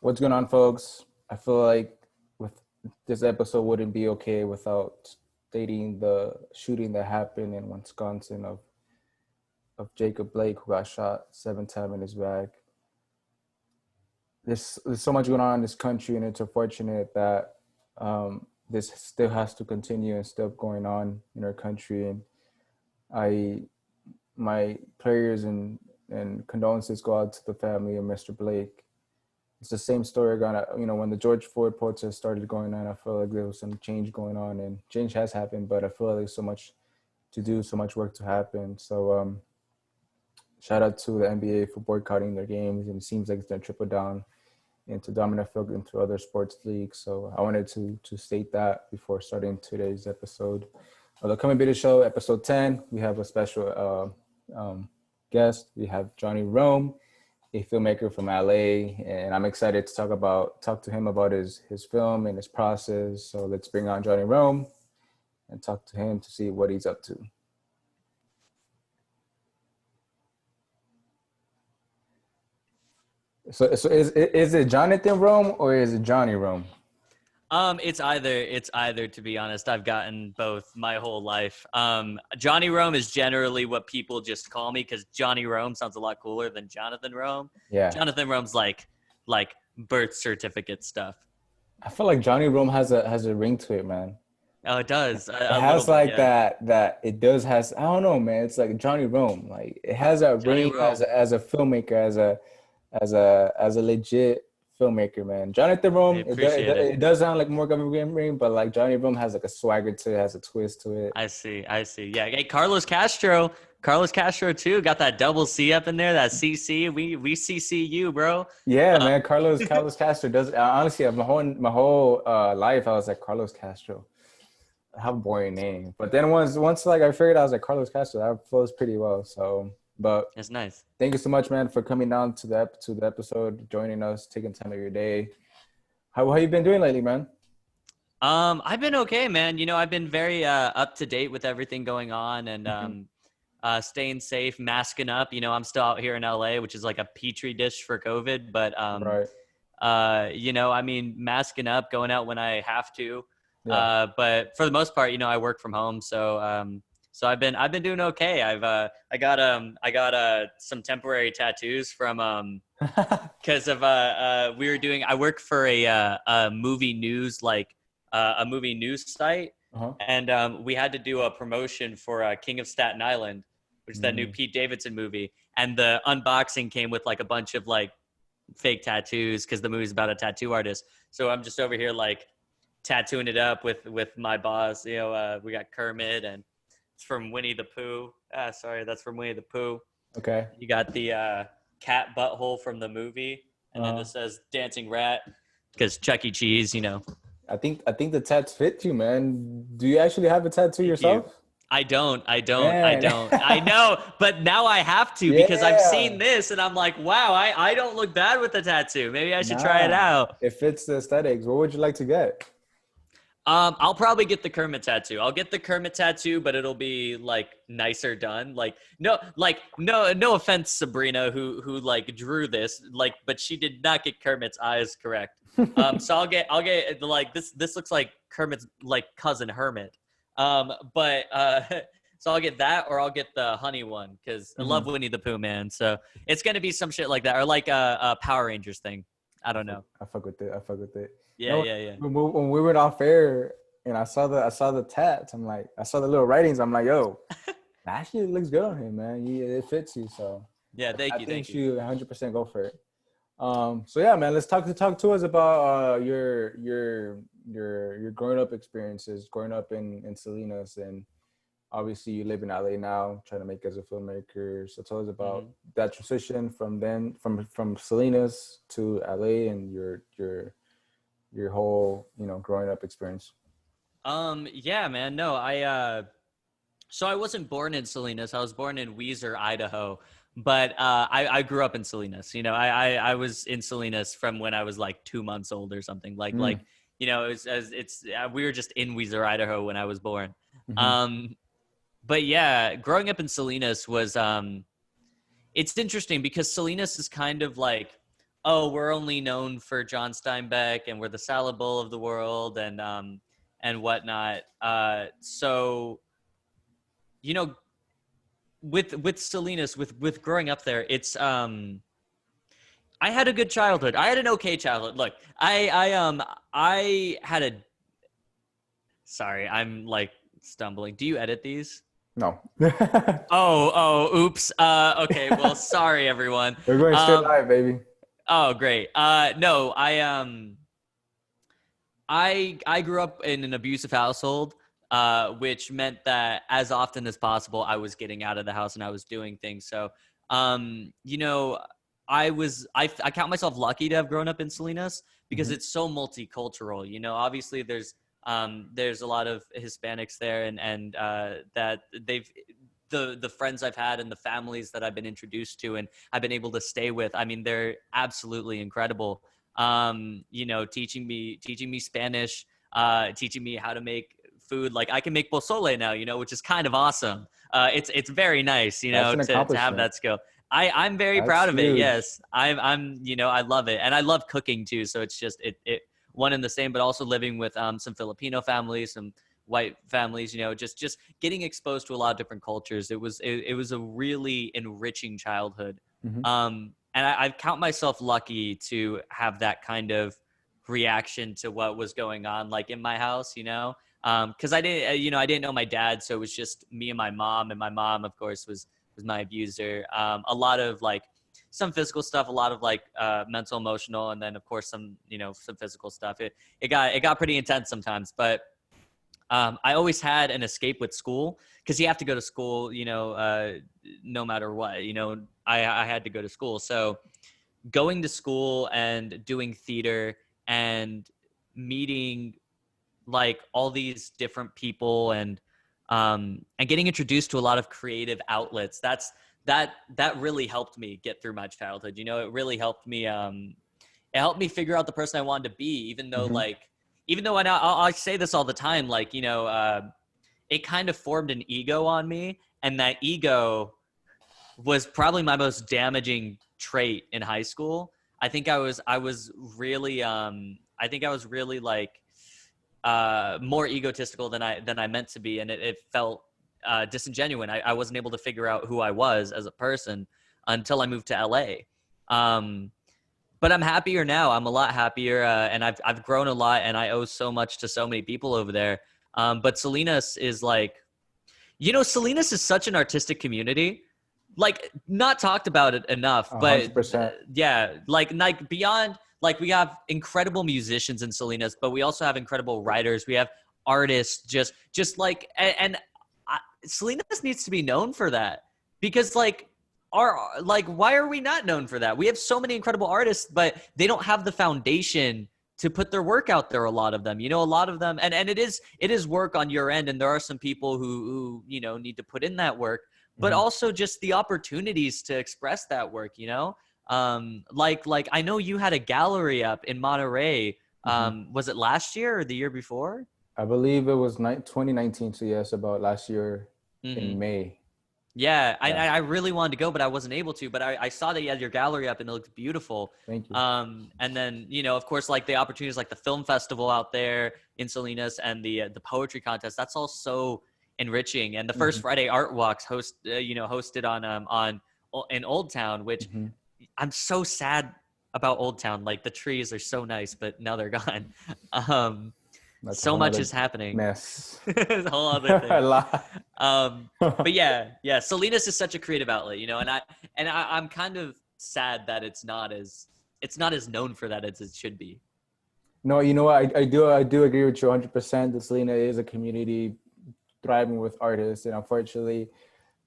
What's going on, folks? I feel like with this episode wouldn't be okay without stating the shooting that happened in Wisconsin of Jacob Blake, who got shot 7 times in his back. There's so much going on in this country, and it's unfortunate that this still has to continue and still going on in our country. And my prayers and condolences go out to the family of Mr. Blake. It's the same story when the George Floyd protest started going on. I feel like there was some change going on, and change has happened, but I feel like there's so much to do, so much work to happen. So shout out to the NBA for boycotting their games, and it seems like it's going to trickle down into domino effect into other sports leagues. So I wanted to state that before starting today's episode of the Coming Video Show, episode 10. We have a special guest. We have Johnny Rome, a filmmaker from LA, and I'm excited to talk to him about his film and his process. So let's bring on Johnny Rome and talk to him to see what he's up to. So is it Jonathan Rome or is it Johnny Rome? It's either, to be honest. I've gotten both my whole life. Johnny Rome is generally what people just call me because Johnny Rome sounds a lot cooler than Jonathan Rome. Yeah. Jonathan Rome's like birth certificate stuff. I feel like Johnny Rome has a ring to it, man. Oh, it does. It has that it does has, I don't know, man. It's like Johnny Rome. Like it has that ring as a filmmaker, as a legit filmmaker, man. Jonathan Rome, it does sound like more government ring, but like Johnny Rome has like a swagger to it, has a twist to it. I see. Yeah. Hey, Carlos Castro too got that double C up in there, that CC. We CC you, bro. Yeah, man. Carlos Castro does. Honestly, my whole life I was like Carlos Castro. How boring name. But then once like I figured I was like Carlos Castro, that flows pretty well. So, but it's nice. Thank you so much, man, for coming down to the episode, joining us, taking time of your day. How you been doing lately, man? I've been okay, man. You know, I've been very up to date with everything going on, and staying safe, masking up. You know, I'm still out here in LA, which is like a petri dish for COVID, but right. you know, I mean, masking up, going out when I have to. Yeah. But for the most part, you know, I work from home, so so I've been doing okay. I got some temporary tattoos from because of I work for a movie news a movie news site, and we had to do a promotion for King of Staten Island, which is that new Pete Davidson movie, and the unboxing came with like a bunch of like fake tattoos because the movie's about a tattoo artist. So I'm just over here like tattooing it up with my boss. You know, we got Kermit, and it's from Winnie the Pooh. Sorry, that's from Winnie the Pooh. Okay. You got the cat butthole from the movie, and then this says dancing rat because Chuck E. Cheese, you know. I think the tats fit you, man. Do you actually have a tattoo yourself? I don't. I know, but now I have to because I've seen this and I'm like, wow, I don't look bad with the tattoo. Maybe I should try it out. It fits the aesthetics. What would you like to get? I'll probably get the Kermit tattoo. I'll get the Kermit tattoo, but it'll be like nicer done. No offense, Sabrina, who like drew this, like, but she did not get Kermit's eyes correct. So I'll get like this looks like Kermit's like cousin Hermit. But so I'll get that, or I'll get the honey one because I love Winnie the Pooh, man. So it's gonna be some shit like that, or like a Power Rangers thing. I don't know. I fuck with it. Yeah. When we went off air and I saw the tats, I'm like, I saw the little writings. I'm like, yo, that shit looks good on him, man. It fits you. So yeah, thank you. I think you 100% go for it. So yeah, man, let's talk to us about your growing up experiences, growing up in Salinas, and obviously you live in LA now, trying to make as a filmmaker. So tell us about that transition from Salinas to LA and your whole, you know, growing up experience. Yeah, man. No, so I wasn't born in Salinas. I was born in Weiser, Idaho. But I grew up in Salinas. You know, I was in Salinas from when I was like 2 months old or something. Like you know, we were just in Weiser, Idaho when I was born. But yeah, growing up in Salinas was it's interesting because Salinas is kind of like oh, we're only known for John Steinbeck and we're the salad bowl of the world and whatnot. So you know, with Salinas, with growing up there, it's I had a good childhood. I had an okay childhood. Look, I had a sorry, I'm like stumbling. Do you edit these? No. Oops. Okay, well, sorry everyone. We're going straight Um, live, baby. oh, great. No, I grew up in an abusive household, which meant that as often as possible, I was getting out of the house and I was doing things. So, you know, I count myself lucky to have grown up in Salinas because Mhm. it's so multicultural. You know, obviously there's a lot of Hispanics there, and that the friends I've had and the families that I've been introduced to and I've been able to stay with. I mean, they're absolutely incredible. You know, teaching me Spanish, teaching me how to make food. Like I can make pozole now, you know, which is kind of awesome. It's very nice, you That's know, an to have accomplishment. that skill. I'm very That's proud of it. huge. Yes, I'm you know, I love it, and I love cooking too. So it's just it one and the same, but also living with some Filipino families, some white families, you know, just getting exposed to a lot of different cultures. It was a really enriching childhood. Hmm. And I count myself lucky to have that kind of reaction to what was going on, like in my house, you know, because I didn't, you know, I didn't know my dad, so it was just me and my mom, of course, was my abuser. A lot of like some physical stuff, a lot of like mental, emotional, and then of course some, you know, some physical stuff. It got pretty intense sometimes, but I always had an escape with school because you have to go to school, you know, no matter what. You know, I had to go to school. So going to school and doing theater and meeting like all these different people and getting introduced to a lot of creative outlets. That really helped me get through my childhood. You know, it really helped me. It helped me figure out the person I wanted to be, Hmm. even though I say this all the time, like, you know, it kind of formed an ego on me. And that ego was probably my most damaging trait in high school. I was really, I think I was really like, more egotistical than I meant to be. And it felt, disingenuous. I wasn't able to figure out who I was as a person until I moved to LA. Um, but I'm happier now. I'm a lot happier, and I've grown a lot, and I owe so much to so many people over there. But Salinas is like, you know, Salinas is such an artistic community, like not talked about it enough. A But hundred percent. yeah, like beyond, like we have incredible musicians in Salinas, but we also have incredible writers. We have artists, just like, and Salinas needs to be known for that because like like why are we not known for that? We have so many incredible artists, but they don't have the foundation to put their work out there. A lot of them, you know, a lot of them, and it is work on your end, and there are some people who you know need to put in that work, but Hmm. also just the opportunities to express that work, you know. Like I know you had a gallery up in Monterey. Hmm. Was it last year or the year before? I believe it was 2019. So yes, about last year Mm-hmm. in May. Yeah, I Yeah. I really wanted to go, but I wasn't able to. But I saw that you had your gallery up, and it looked beautiful. Thank you. And then you know, of course, like the opportunities, like the film festival out there in Salinas, and the poetry contest. That's all so enriching. And the first Hmm. Friday art walks hosted on in Old Town, which Hmm. I'm so sad about Old Town. Like the trees are so nice, but now they're gone. Um, That's a so whole much nother is happening. mess. It's a whole other A thing. lot. But yeah, Salinas is such a creative outlet, you know, I'm kind of sad that it's not as known for that as it should be. No, you know what? I do agree with you 100%. The Selena is a community thriving with artists, and unfortunately,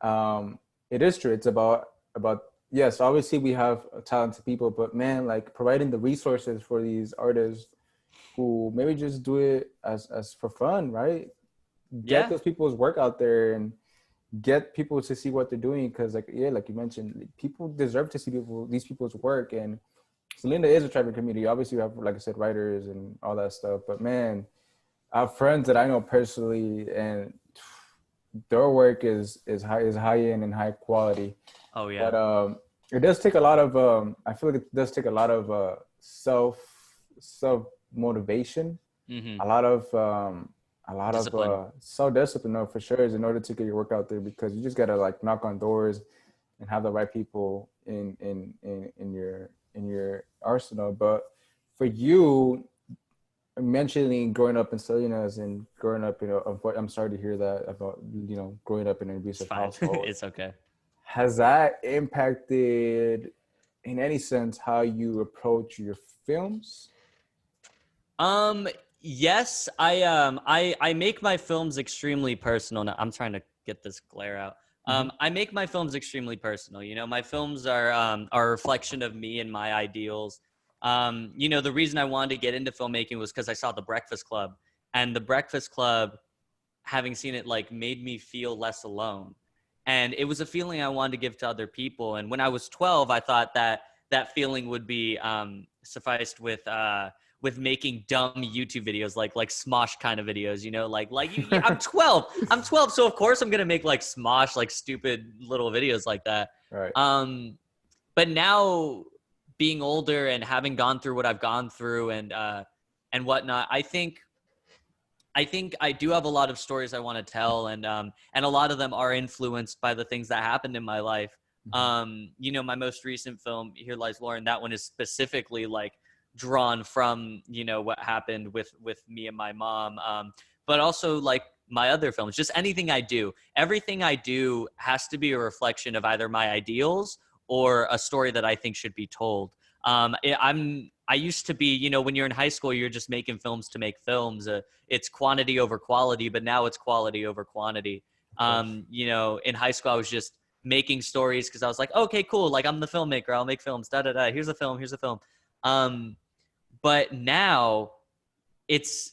it is true. It's about yes, obviously we have talented people, but man, like providing the resources for these artists who maybe just do it as for fun, right? Get Yeah, those people's work out there and get people to see what they're doing, because like yeah, like you mentioned, people deserve to see these people's work. And Selena is a thriving community. Obviously, we have, like I said, writers and all that stuff. But man, I have friends that I know personally, and their work is high end and high quality. oh But yeah, It does take a lot of I feel like it does take a lot of self motivation, Mm-hmm. a lot of Discipline. self discipline, no, for sure, is in order to get your work out there, because you just gotta like knock on doors and have the right people in your arsenal. But for you, mentioning growing up in Salinas and growing up, I'm sorry to hear that about, growing up in an It's abusive fine. household. It's okay. Has that impacted, in any sense, how you approach your films? Um, yes, I make my films extremely personal. Now, I'm trying to get this glare out. Mm-hmm. I make my films extremely personal. You know, my films are a reflection of me and my ideals. You know, the reason I wanted to get into filmmaking was because I saw The Breakfast Club, and The Breakfast Club, having seen it, like, made me feel less alone, and it was a feeling I wanted to give to other people. And when I was 12, I thought that that feeling would be sufficed with making dumb YouTube videos, like Smosh kind of videos, you know, I'm 12, so of course I'm gonna make like Smosh, like stupid little videos like that. Right. Um, but now, being older and having gone through what I've gone through and whatnot, I think I do have a lot of stories I want to tell, and a lot of them are influenced by the things that happened in my life. Mm-hmm. You know, my most recent film, Here Lies Lauren, that one is specifically like drawn from, you know, what happened with me and my mom. But also like my other films, just anything I do, everything I do has to be a reflection of either my ideals or a story that I think should be told. I used to be, you know, when you're in high school, you're just making films to make films. It's quantity over quality, but now it's quality over quantity. Of course. You know, in high school, I was just making stories because I was like, okay, cool. Like, I'm the filmmaker. I'll make films. Da da da. Here's a film. Here's a film. Um, but now it's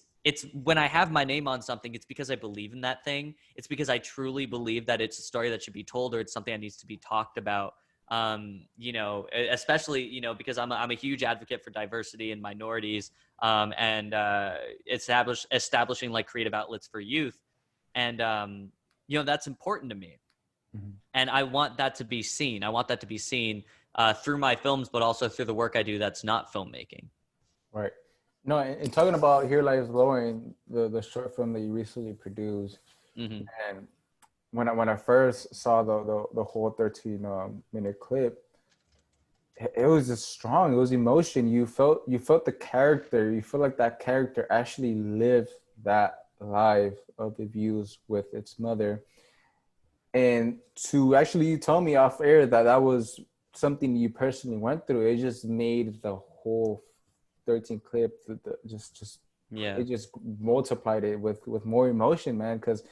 when I have my name on something, it's because I believe in that thing. It's because I truly believe that it's a story that should be told, or it's something that needs to be talked about. You know, especially, you know, because I'm a huge advocate for diversity and minorities, and establishing like creative outlets for youth, and you know, that's important to me, Mm-hmm. and I want that to be seen. I want that to be seen through my films, but also through the work I do that's not filmmaking. Right. No, and talking about Here Lies Lauren, the short film that you recently produced, Mm-hmm. and when I first saw the whole 13 minute clip, it was just strong. It was emotion. You felt the character. You feel like that character actually lived that life of abuse with its mother. And to actually tell me off air that that was something you personally went through, it just made the whole 13 clip just Yeah. it just multiplied it with more emotion, man. Because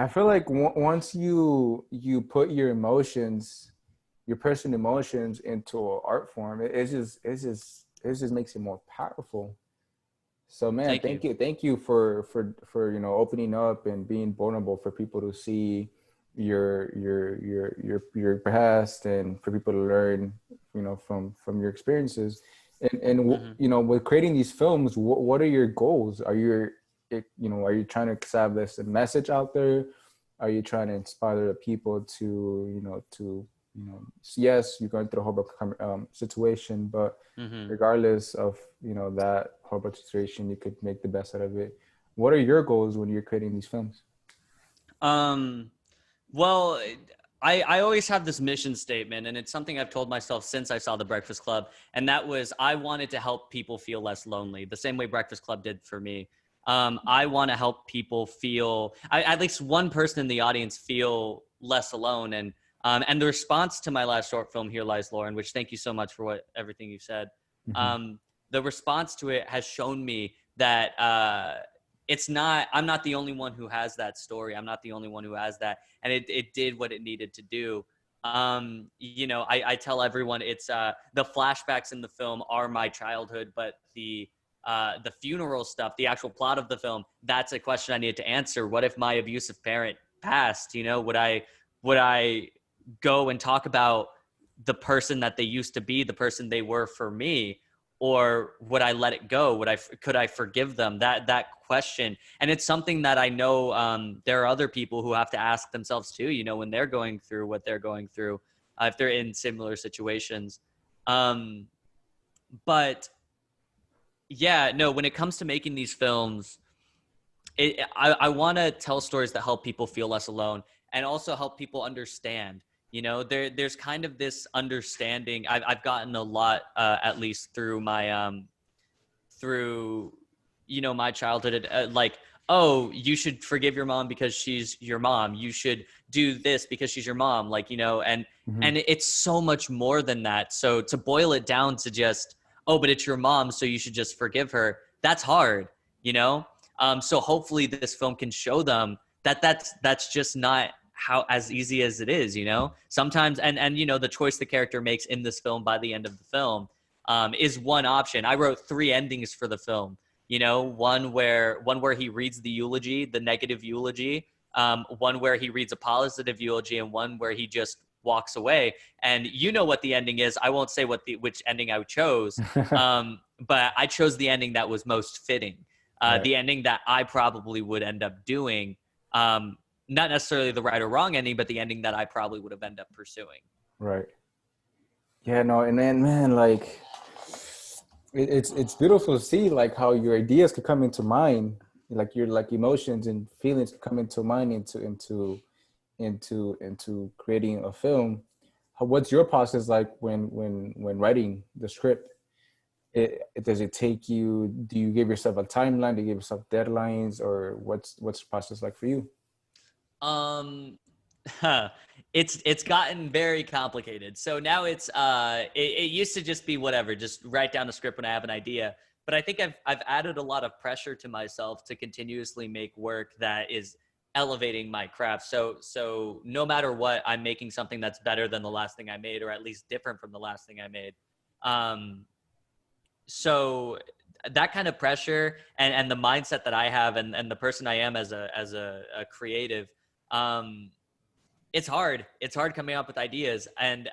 I feel like once you put your emotions, your personal emotions, into an art form, it just makes it more powerful. So, man, Thank you. thank you for opening up and being vulnerable for people to see your past, and for people to learn, from your experiences. And Mm-hmm. with creating these films, what are your goals? Are you trying to establish a message out there? Are you trying to inspire the people to, yes, you're going through a horrible situation, but Mm-hmm. regardless of that horrible situation, you could make the best out of it. What are your goals when you're creating these films? Um, well, I always have this mission statement, and it's something I've told myself since I saw The Breakfast Club, and that was I wanted to help people feel less lonely, the same way Breakfast Club did for me. I want to help people feel, at least one person in the audience, feel less alone. And the response to my last short film, Here Lies Lauren, which, thank you so much for everything you said. Mm-hmm. Um, the response to it has shown me that I'm not the only one who has that story. I'm not the only one who has that. And it did what it needed to do. You know, I tell everyone the flashbacks in the film are my childhood, but the funeral stuff, the actual plot of the film, that's a question I needed to answer. What if my abusive parent passed? You know, would I go and talk about the person that they used to be, the person they were for me, or would I let it go? Could I forgive them? That question, and it's something that I know there are other people who have to ask themselves too. You know, when they're going through what they're going through. if they're in similar situations. But yeah, no, when it comes to making these films, I want to tell stories that help people feel less alone and also help people understand. There's kind of this understanding I've gotten a lot, at least through through my childhood, like, oh, you should forgive your mom because she's your mom. You should do this because she's your mom, like, and it's so much more than that. So to boil it down to just, oh, but it's your mom, so you should just forgive her, that's hard, you know. So hopefully this film can show them that that's just not how as easy as it is, sometimes. And the choice the character makes in this film by the end of the film is one option. I wrote 3 endings for the film. One where he reads the eulogy, the negative eulogy, one where he reads a positive eulogy, and one where he just walks away. And what the ending is. I won't say which ending I chose, but I chose the ending that was most fitting. Right. The ending that I probably would end up doing, not necessarily the right or wrong ending, but the ending that I probably would have ended up pursuing. Right. Yeah, no, and then, man, like, it's beautiful to see like how your ideas could come into mind, like your like emotions and feelings could come into mind into creating a film. What's your process like when writing the script? Does it take you? Do you give yourself a timeline? Do you give yourself deadlines, or what's the process like for you? It's gotten very complicated. So now it used to just be whatever, just write down a script when I have an idea. But I think I've added a lot of pressure to myself to continuously make work that is elevating my craft. So no matter what, I'm making something that's better than the last thing I made, or at least different from the last thing I made. So that kind of pressure and the mindset that I have and the person I am as a creative, it's hard. It's hard coming up with ideas and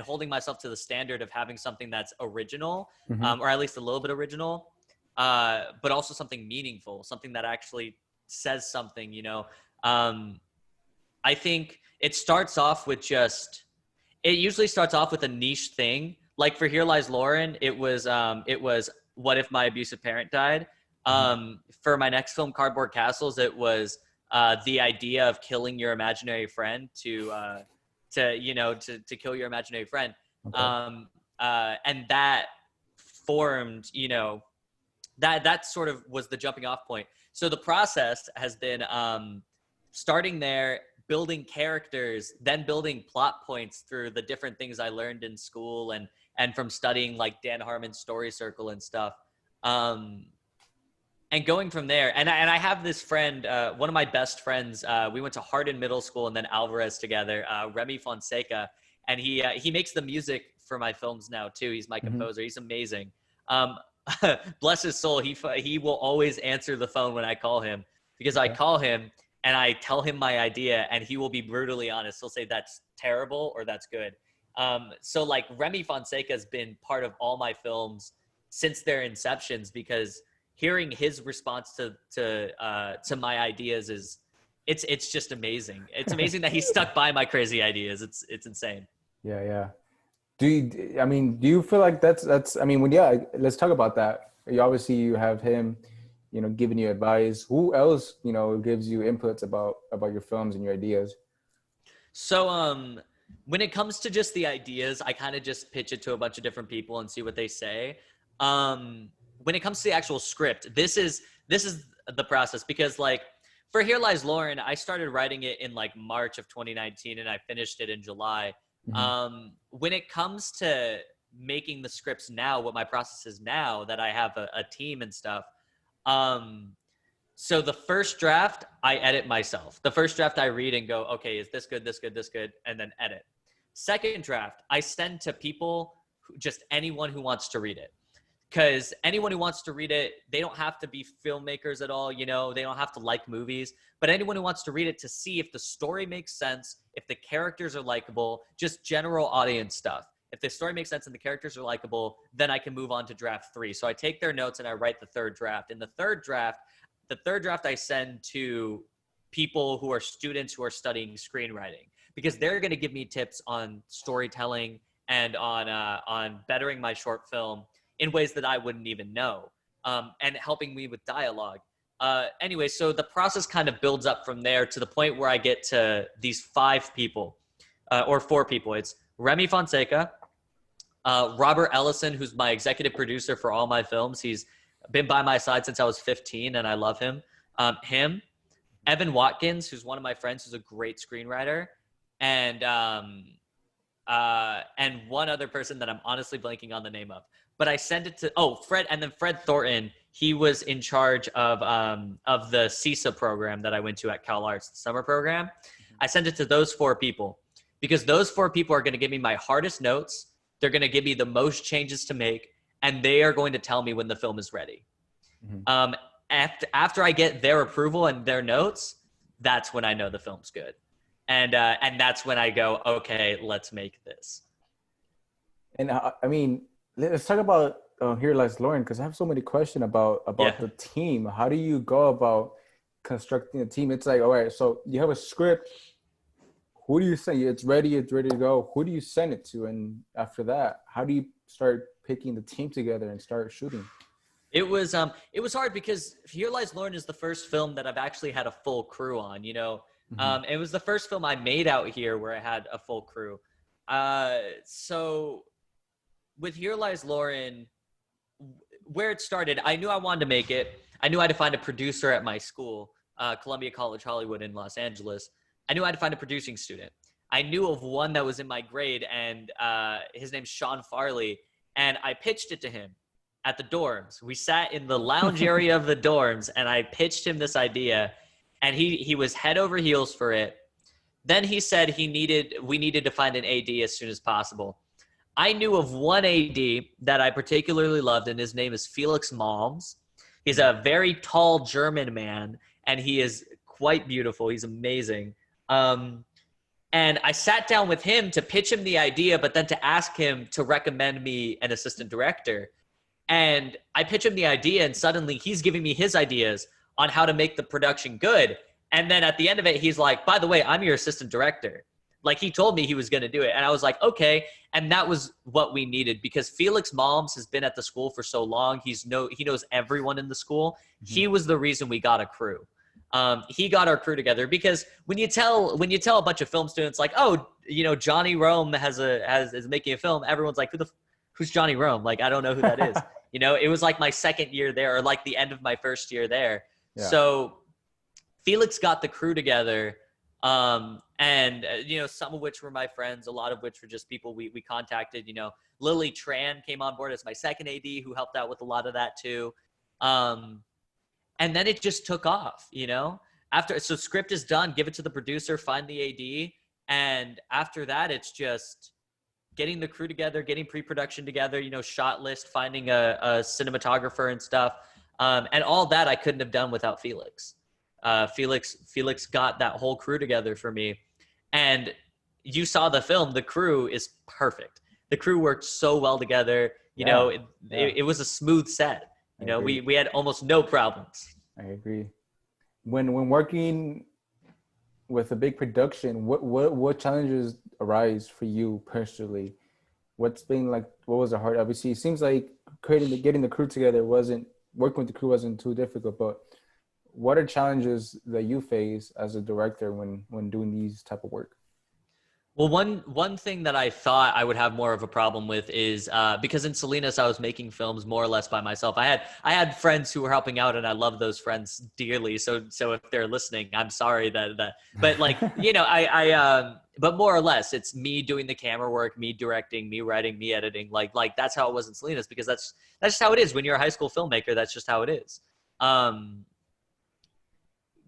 holding myself to the standard of having something that's original, or at least a little bit original, but also something meaningful, something that actually says something. I think it usually starts off with a niche thing. Like for Here Lies Lauren, it was what if my abusive parent died. For my next film, Cardboard Castles, it was the idea of killing your imaginary friend to kill your imaginary friend. Okay. And that formed, that sort of was the jumping off point. So the process has been starting there, building characters, then building plot points through the different things I learned in school and from studying like Dan Harmon's Story Circle and stuff. And going from there, and I have this friend, one of my best friends. We went to Hardin Middle School and then Alvarez together, Remy Fonseca, and he makes the music for my films now too. He's my composer. He's amazing. Bless his soul. He will always answer the phone when I call him, because I call him and I tell him my idea, and he will be brutally honest. He'll say that's terrible or that's good. So like Remy Fonseca has been part of all my films since their inceptions, because hearing his response to my ideas it's just amazing. It's amazing that he stuck by my crazy ideas. It's insane. Yeah. Do you feel like that's I mean, let's talk about that. You have him, giving you advice. Who else, gives you inputs about your films and your ideas? So when it comes to just the ideas, I kind of just pitch it to a bunch of different people and see what they say. When it comes to the actual script, this is the process, because like for Here Lies Lauren, I started writing it in like March of 2019 and I finished it in July. When it comes to making the scripts now, what my process is now that I have a team and stuff. So the first draft, I edit myself. The first draft I read and go, okay, is this good, this good, this good, and then edit. Second draft, I send to people, just anyone who wants to read it. Because anyone who wants to read it, they don't have to be filmmakers at all, they don't have to like movies, but anyone who wants to read it to see if the story makes sense, if the characters are likable, just general audience stuff. If the story makes sense and the characters are likable, then I can move on to draft 3. So I take their notes and I write the third draft. In the third draft I send to people who are students who are studying screenwriting. because they're going to give me tips on storytelling and on bettering my short film in ways that I wouldn't even know, and helping me with dialogue. Anyway, so the process kind of builds up from there to the point where I get to these 5 people, or 4 people. It's Remy Fonseca, Robert Ellison, who's my executive producer for all my films. He's been by my side since I was 15, and I love him. Him, Evan Watkins, who's one of my friends, who's a great screenwriter, and one other person that I'm honestly blanking on the name of. But I sent it to Fred, and then Fred Thornton. He was in charge of the CSSA program that I went to at Cal Arts, the summer program. I sent it to those 4 people because those 4 people are going to give me my hardest notes. They're going to give me the most changes to make, and they are going to tell me when the film is ready. Mm-hmm. After I get their approval and their notes, that's when I know the film's good. And that's when I go, okay, let's make this. And I mean, let's talk about Here Lies Lauren, because I have so many questions about the team. How do you go about constructing a team? It's like, all right, so you have a script. Who do you send? It's ready to go. Who do you send it to? And after that, how do you start picking the team together and start shooting? It was hard because Here Lies Lauren is the first film that I've actually had a full crew on, you know. Mm-hmm. It was the first film I made out here where I had a full crew. So with Here Lies Lauren, where it started, I knew I wanted to make it. I knew I had to find a producer at my school, Columbia College Hollywood in Los Angeles. I knew I had to find a producing student. I knew of one that was in my grade, and his name's Sean Farley, and I pitched it to him at the dorms. We sat in the lounge area of the dorms, and I pitched him this idea, and he was head over heels for it. Then he said we needed to find an AD as soon as possible. I knew of one AD that I particularly loved, and his name is Felix Malms. He's a very tall German man, and he is quite beautiful. He's amazing. And I sat down with him to pitch him the idea, but then to ask him to recommend me an assistant director. And I pitch him the idea, and suddenly he's giving me his ideas on how to make the production good. And then at the end of it, he's like, by the way, I'm your assistant director. Like, he told me he was going to do it. And I was like, okay. And that was what we needed, because Felix Malms has been at the school for so long. He knows everyone in the school. Mm-hmm. He was the reason we got a crew. He got our crew together, because when you tell a bunch of film students like, oh, you know, Johnny Rome is making a film, everyone's like, who's Johnny Rome? Like, I don't know who that is. You know, it was like my second year there, or like the end of my first year there. Yeah. So Felix got the crew together. And you know, some of which were my friends, a lot of which were just people we contacted. You know, Lily Tran came on board as my second AD, who helped out with a lot of that too. And then it just took off, you know, so script is done, give it to the producer, find the AD. And after that, it's just getting the crew together, getting pre-production together, you know, shot list, finding a cinematographer and stuff. And all that I couldn't have done without Felix. Felix got that whole crew together for me. And you saw the film, the crew is perfect. The crew worked so well together. You know, it was a smooth set. You know, we had almost no problems. I agree. When working with a big production, what challenges arise for you personally? What's been like, what was the hard? Obviously, it seems like getting the crew together working with the crew wasn't too difficult, but what are challenges that you face as a director when doing these type of work? Well, one thing that I thought I would have more of a problem with is because in Salinas I was making films more or less by myself. I had friends who were helping out, and I love those friends dearly. So if they're listening, I'm sorry that but like, you know, but more or less it's me doing the camera work, me directing, me writing, me editing. Like that's how it was in Salinas, because that's just how it is when you're a high school filmmaker. That's just how it is.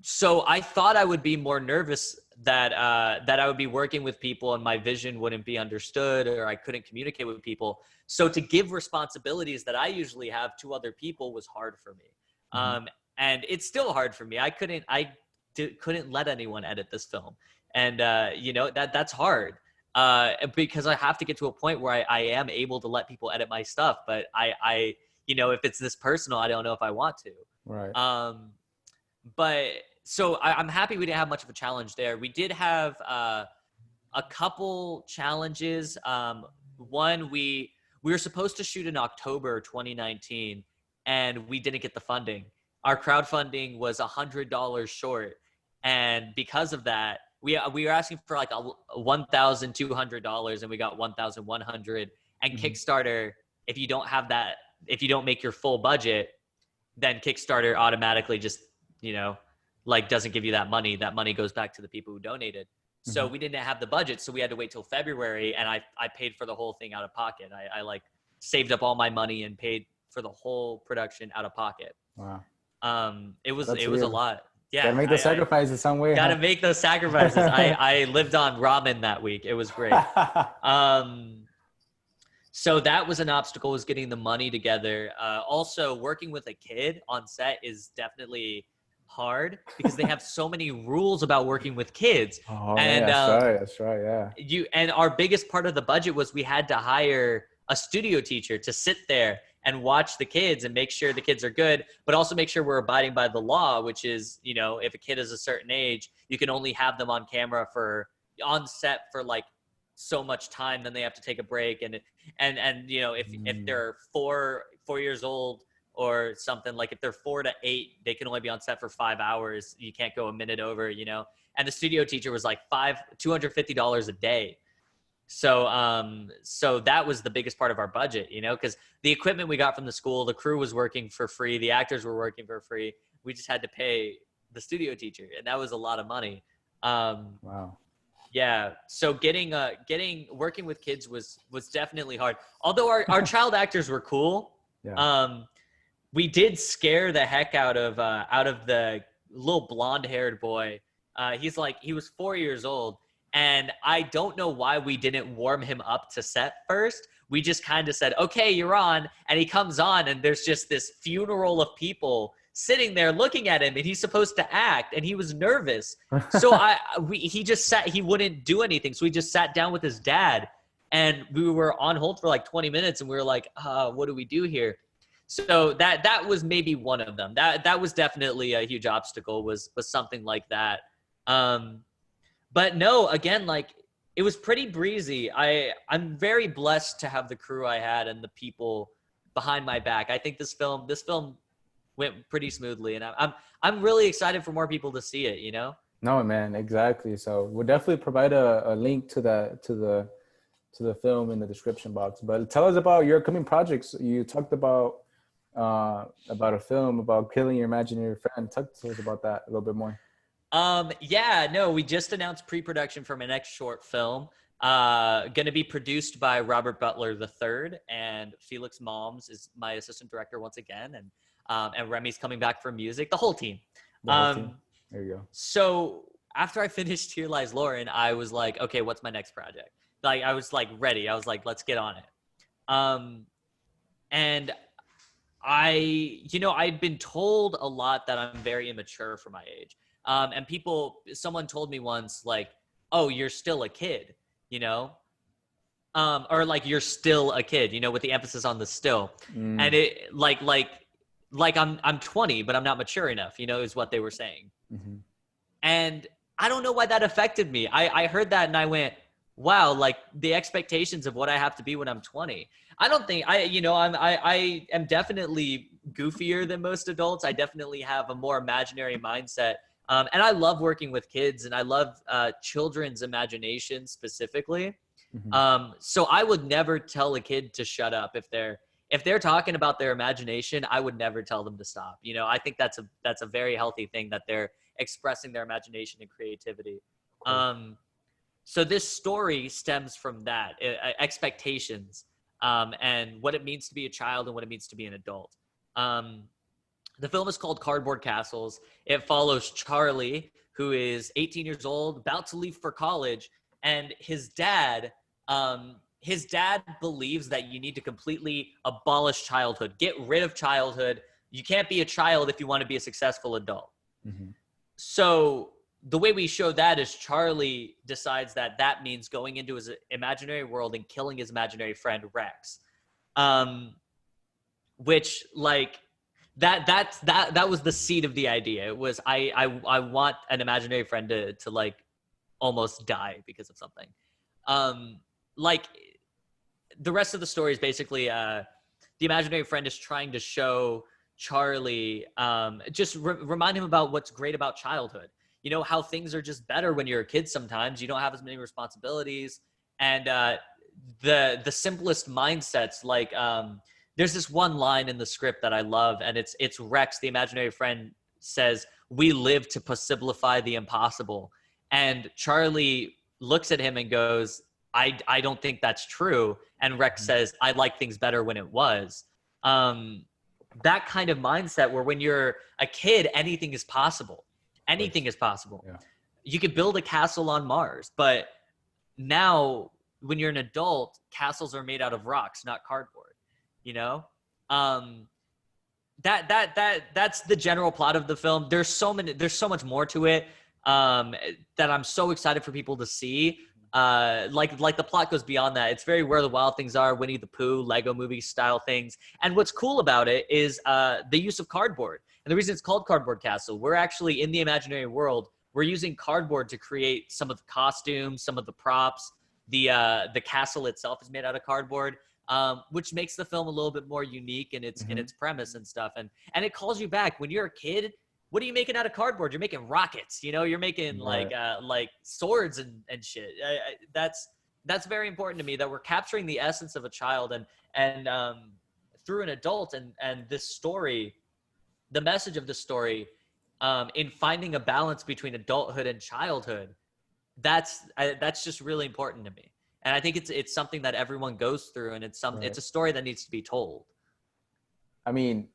So I thought I would be more nervous that I would be working with people and my vision wouldn't be understood, or I couldn't communicate with people. So to give responsibilities that I usually have to other people was hard for me. Mm-hmm. And it's still hard for me. I couldn't let anyone edit this film. And, you know, that's hard because I have to get to a point where I am able to let people edit my stuff. But I, you know, if it's this personal, I don't know if I want to. Right. But so I'm happy we didn't have much of a challenge there. We did have a couple challenges. One, we were supposed to shoot in October 2019, and we didn't get the funding. Our crowdfunding was $100 short, and because of that, we were asking for like a $1,200, and we got 1,100. And Kickstarter, if you don't have that, if you don't make your full budget, then Kickstarter automatically just, like doesn't give you that money. That money goes back to the people who donated. So we didn't have the budget, so we had to wait till February, and I paid for the whole thing out of pocket. I like saved up all my money and paid for the whole production out of pocket. Wow. It was a lot. Yeah. Gotta make the sacrifices some way. Gotta make those sacrifices. I lived on ramen that week. It was great. So that was an obstacle, was getting the money together. Also, working with a kid on set is definitely hard because they have so many rules about working with kids. Oh, and that's right. Yeah. And our biggest part of the budget was we had to hire a studio teacher to sit there and watch the kids and make sure the kids are good, but also make sure we're abiding by the law, which is, if a kid is a certain age, you can only have them on camera on set for like so much time, then they have to take a break. And if they're 4 years old or something, like if they're 4 to 8, they can only be on set for 5 hours. You can't go a minute over, and the studio teacher was like $250 a day. So that was the biggest part of our budget, because the equipment we got from the school, the crew was working for free. The actors were working for free. We just had to pay the studio teacher, and that was a lot of money. Wow. Yeah. So working with kids was definitely hard. Although our child actors were cool. Yeah. We did scare the heck out of the little blonde-haired boy. He was 4 years old. And I don't know why we didn't warm him up to set first. We just kind of said, okay, you're on. And he comes on, and there's just this funeral of people sitting there looking at him, and he's supposed to act, and he was nervous. So he just sat, he wouldn't do anything. So we just sat down with his dad, and we were on hold for like 20 minutes, and we were like, what do we do here? So that was maybe one of them. That was definitely a huge obstacle, was something like that. But no, again, like it was pretty breezy. I'm very blessed to have the crew I had and the people behind my back. I think this film went pretty smoothly, and I'm really excited for more people to see it. No, man, exactly. So we'll definitely provide a link to the film in the description box. But tell us about your upcoming projects. You talked about a film about killing your imaginary friend. Talk to us about that a little bit more. We just announced pre-production for my next short film. Going to be produced by Robert Butler III, and Felix Malms is my assistant director once again, and Remy's coming back for music. The whole team. There you go. So after I finished Here Lies Lauren, I was like, okay, what's my next project? Like, I was like ready. I was like, let's get on it. And I'd been told a lot that I'm very immature for my age. And someone told me once, like, oh, you're still a kid, or like, you're still a kid, with the emphasis on the still. And it like I'm 20, but I'm not mature enough, is what they were saying. And I don't know why that affected me. I heard that and I went, wow, like the expectations of what I have to be when I'm 20. I don't think I am definitely goofier than most adults. I definitely have a more imaginary mindset. And I love working with kids, and I love children's imagination specifically. So I would never tell a kid to shut up if they're talking about their imagination. I would never tell them to stop. I think that's a very healthy thing, that they're expressing their imagination and creativity. So this story stems from that, expectations, and what it means to be a child and what it means to be an adult. The film is called Cardboard Castles. It follows Charlie, who is 18 years old, about to leave for college, and his dad believes that you need to completely abolish childhood, get rid of childhood. You can't be a child if you want to be a successful adult. So the way we show that is Charlie decides that means going into his imaginary world and killing his imaginary friend Rex, which like that was the seed of the idea. It was I want an imaginary friend to like almost die because of something. like the rest of the story is basically the imaginary friend is trying to show Charlie, just remind him about what's great about childhood. You know, how things are just better when you're a kid sometimes. You don't have as many responsibilities. And the simplest mindsets, like there's this one line in the script that I love, and it's Rex, the imaginary friend, says, "We live to possibilify the impossible." And Charlie looks at him and goes, I don't think that's true. And Rex says, I like things better when it was. That kind of mindset where when you're a kid, anything is possible. Anything is possible. Yeah. You could build a castle on Mars, but now when you're an adult, castles are made out of rocks, not cardboard, you know? That's the general plot of the film. There's so much more to it that I'm so excited for people to see. Like the plot goes beyond that. It's very Where the Wild Things Are, Winnie the Pooh, Lego movie style things. And what's cool about it is the use of cardboard. And the reason it's called Cardboard Castle, we're actually in the imaginary world. We're using cardboard to create some of the costumes, some of the props. The castle itself is made out of cardboard, which makes the film a little bit more unique in its premise and stuff. And it calls you back when you're a kid. What are you making out of cardboard? You're making rockets, you know, you're making like swords and shit. That's very important to me, that we're capturing the essence of a child and through an adult, and this story, the message of the story, in finding a balance between adulthood and childhood. That's just really important to me. And I think it's something that everyone goes through, and it's a story that needs to be told. I mean,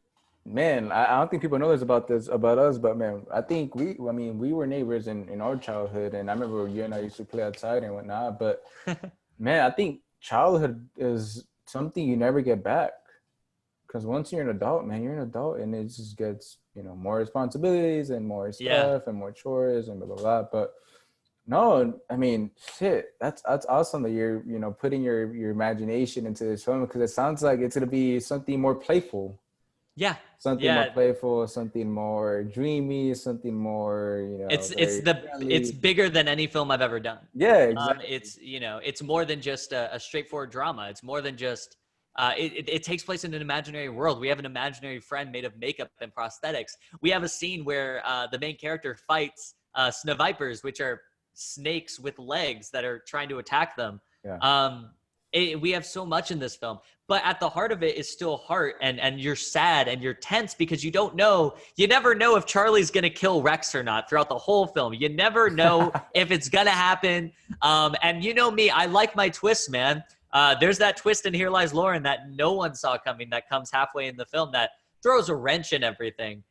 man, I don't think people know this about us, but man, I think we were neighbors in our childhood, and I remember you and I used to play outside and whatnot. But man, I think childhood is something you never get back, because once you're an adult, man, you're an adult, and it just gets, you know, more responsibilities and more stuff and more chores and blah blah blah. But no, I mean, shit, that's awesome that you're, you know, putting your imagination into this film, because it sounds like it's gonna be something more playful. Yeah. Something more playful, something more dreamy, something more, you know, it's bigger than any film I've ever done. Yeah, exactly. It's, you know, it's more than just a straightforward drama. It's more than just it takes place in an imaginary world. We have an imaginary friend made of makeup and prosthetics. We have a scene where the main character fights snowvipers, which are snakes with legs that are trying to attack them. Yeah. We have so much in this film, but at the heart of it is still heart, and you're sad and you're tense because you never know if Charlie's going to kill Rex or not throughout the whole film. You never know if it's going to happen. And you know me, I like my twists, man. There's that twist in Here Lies Lauren that no one saw coming, that comes halfway in the film, that throws a wrench in everything.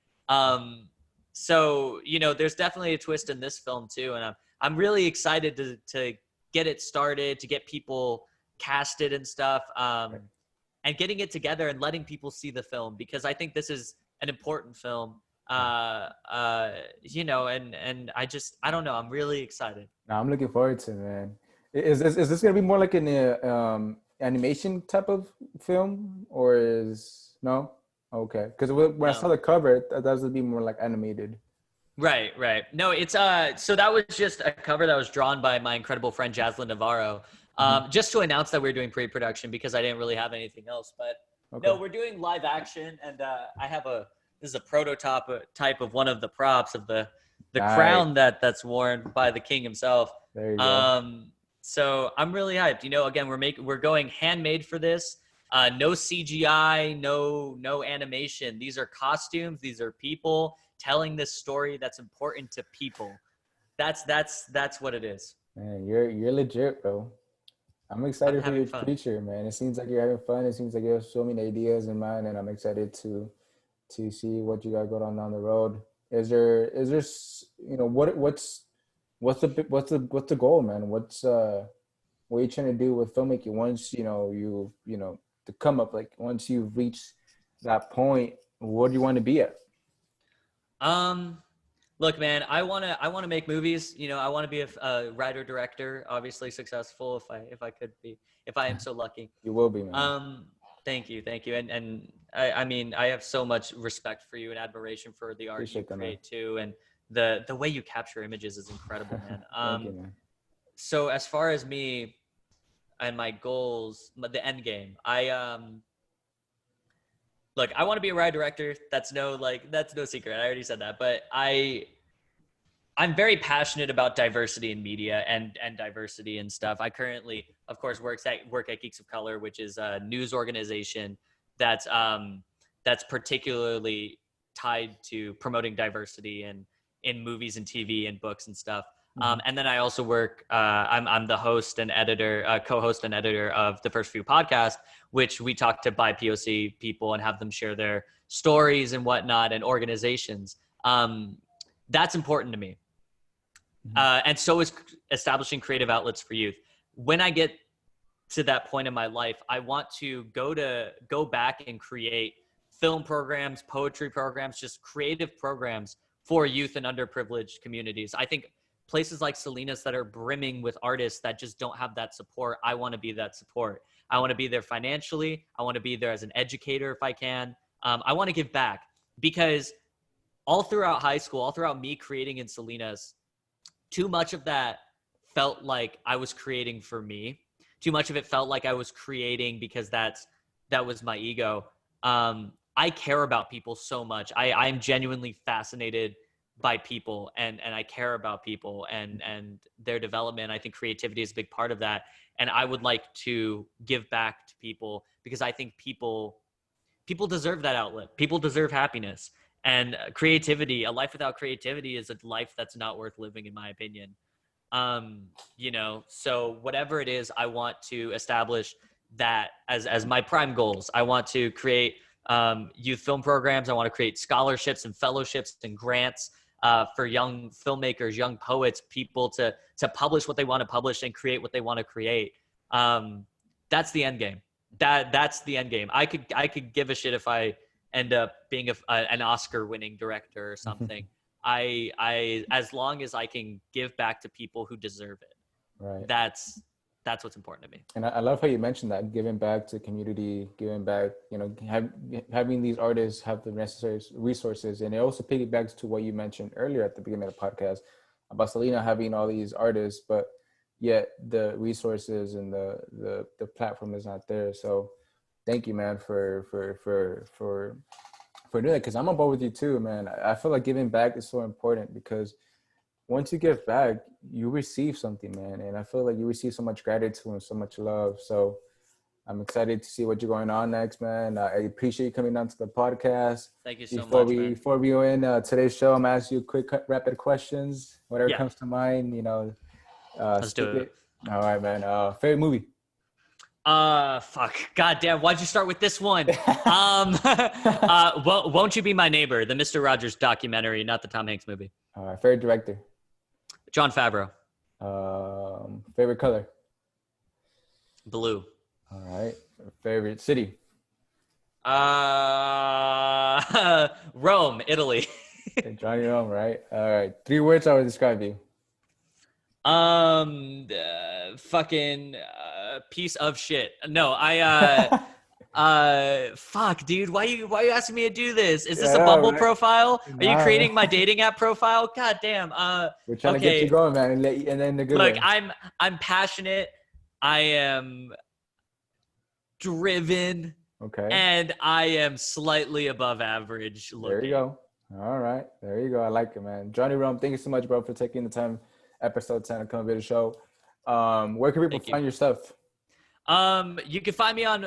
So, you know, there's definitely a twist in this film too. And I'm really excited to get it started, to get people casted and stuff, and getting it together and letting people see the film, because I think this is an important film. You know, and I don't know, I'm really excited. No, I'm looking forward to it, man. Is this gonna be more like an animation type of film, or is no? Okay, because when I saw the cover, that would be more like animated. Right. No, it's so that was just a cover that was drawn by my incredible friend Jaslyn Navarro, just to announce that we're doing pre-production, because I didn't really have anything else. But no, we're doing live action, and I have this is a prototype type of one of the props of the crown that's worn by the king himself. There you go. So I'm really hyped. You know, again, we're going handmade for this. No CGI, no animation. These are costumes. These are people telling this story that's important to people. That's what it is. Man, you're legit, bro. I'm excited for your future, man. It seems like you're having fun. It seems like you have so many ideas in mind, and I'm excited to see what you got going on down the road. Is there you know, what's the goal, man? What are you trying to do with filmmaking once, you know, to come up, like once you've reached that point, what do you want to be at? Look, man, I want to make movies. You know, I want to be a writer director, obviously successful if I am so lucky. You will be, man. Thank you. And I mean, I have so much respect for you and admiration for the art you create too. And the way you capture images is incredible, man. Thank you, man. So as far as me, and my goals, the end game. Look, I want to be a ride director. That's no secret. I already said that, but I'm very passionate about diversity in media and diversity and stuff. I currently, of course, work at Geeks of Color, which is a news organization that's particularly tied to promoting diversity in movies and TV and books and stuff. And then I also work. I'm the host and editor, co-host and editor of the First Few podcast, which we talk to BIPOC people and have them share their stories and whatnot and organizations. That's important to me. And so is establishing creative outlets for youth. When I get to that point in my life, I want to go back and create film programs, poetry programs, just creative programs for youth and underprivileged communities. I think places like Salinas that are brimming with artists that just don't have that support, I want to be that support. I want to be there financially. I want to be there as an educator if I can. I want to give back, because all throughout high school, all throughout me creating in Salinas, too much of that felt like I was creating for me. Too much of it felt like I was creating because that was my ego. I care about people so much. I'm genuinely fascinated by people, and I care about people and their development. I think creativity is a big part of that. And I would like to give back to people, because I think people deserve that outlet. People deserve happiness. And creativity, a life without creativity is a life that's not worth living, in my opinion. So whatever it is, I want to establish that as my prime goals. I want to create youth film programs. I want to create scholarships and fellowships and grants for young filmmakers, young poets, people to publish what they want to publish and create what they want to create. That's the end game. That's the end game. I could give a shit if I end up being an Oscar-winning director or something. I as long as I can give back to people who deserve it, right? That's what's important to me. And I love how you mentioned that, giving back to community, giving back, having these artists have the necessary resources. And it also piggybacks to what you mentioned earlier at the beginning of the podcast about Selena having all these artists, but yet the resources and the platform is not there. So thank you, man, for doing that, because I'm on board with you too, man. I feel like giving back is so important, because once you give back, you receive something, man. And I feel like you receive so much gratitude and so much love. So I'm excited to see what you're going on next, man. I appreciate you coming on to the podcast. Thank you so much, man. Before we go in today's show, I'm going to ask you quick, rapid questions. Whatever comes to mind, Let's do it. All right, man. Favorite movie? Fuck. Goddamn. Why'd you start with this one? Won't You Be My Neighbor? The Mr. Rogers documentary, not the Tom Hanks movie. All right. Favorite director? Jon Favreau. Favorite color? Blue. All right. Favorite city? Rome, Italy. Johnny Rome, right? All right. 3 words I would describe you. Fucking piece of shit. No, fuck, dude. Why you asking me to do this? Is this a Bumble profile? Are you creating my dating app profile? God damn. We're trying to get you going, man, and then the good. Look, I'm passionate. I am driven. Okay. And I am slightly above average looking. There you go. All right. There you go. I like it, man. Johnny Rome, thank you so much, bro, for taking the time. Episode 10 of Come Video Show. Where can people find your stuff? You can find me on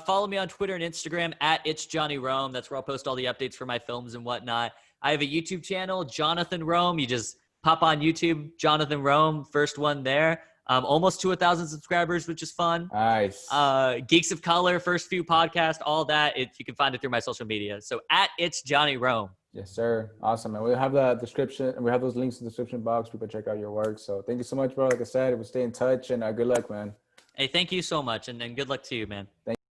follow me on Twitter and Instagram at It's Johnny Rome. That's where I'll post all the updates for my films and whatnot. I have a YouTube channel, Jonathan Rome. You just pop on YouTube, Jonathan Rome, first one there. Almost to 1,000 subscribers, which is fun. Nice. Geeks of Color, First Few podcast, all that. You can find it through my social media. So at It's Johnny Rome. Yes, sir. Awesome, man. We'll have the description, and we have those links in the description box. People check out your work. So thank you so much, bro. Like I said, we'll stay in touch, and good luck, man. Hey, thank you so much, and good luck to you, man. Thank you.